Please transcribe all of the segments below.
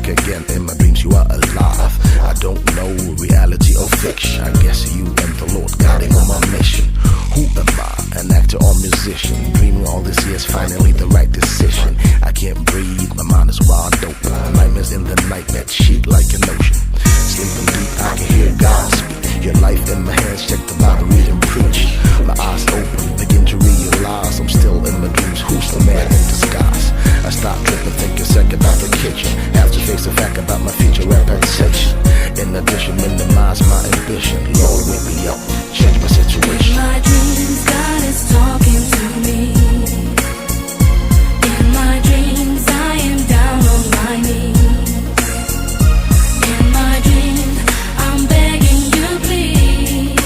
back again. In my dreams you are alive. I don't know reality or fiction. I guess you and the Lord guiding on my mission. Who am I? An actor or musician? Dreaming all this year's finally the right decision. I can't breathe, my mind is wide open. Nightmares in the night that sheet like an ocean. Sleeping deep, I can hear God speak. Your life in my hands, check the Bible, read and preach. My eyes open, begin to realize I'm still in my dreams. Who's the man in disguise? I stop tripping, think a second about the kitchen. Have to face the fact about my future reputation. In addition, minimize my ambition. Lord, wake me up, change my situation. In my dreams, God is talking to me. In my dreams, I am down on my knees. In my dreams, I'm begging you, please.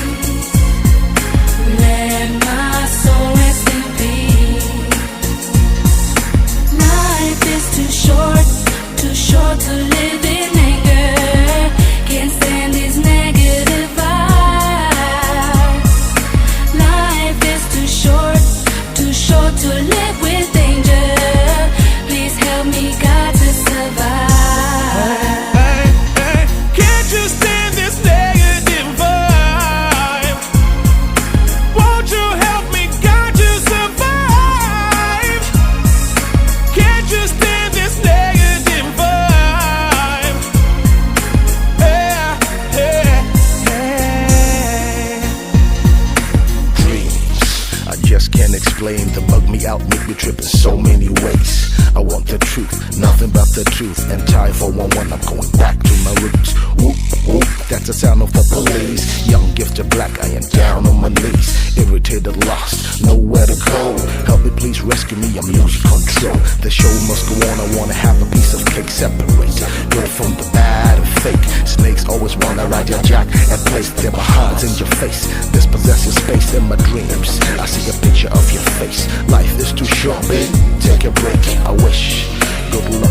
Let my soul rest in peace. Life is too short to live in anger. Can't stand these negative vibes. Life is too short to live with danger. Please help me, God, to survive. Hey, can't you stand this negative vibe? Won't you help me, God, to survive? Can't you stand this negative vibe? Dreams, I just can't explain. They bug me out, make me trip in so many ways. I want the truth, nothing but the truth. And time for 1-1, I'm going back to my roots. Whoop, whoop, that's the sound of the police. Young, gifted, black, I am down on my knees. Irritated, lost, nowhere to go. Help me, please rescue me, I'm losing control. The show must go on, I wanna have a piece of cake. Separate good from the bad and fake. Snakes always wanna ride your jack and place their behinds in your face. This possesses space in my dreams. I see a picture of your face. Life is too short, babe, take a break. I wish good luck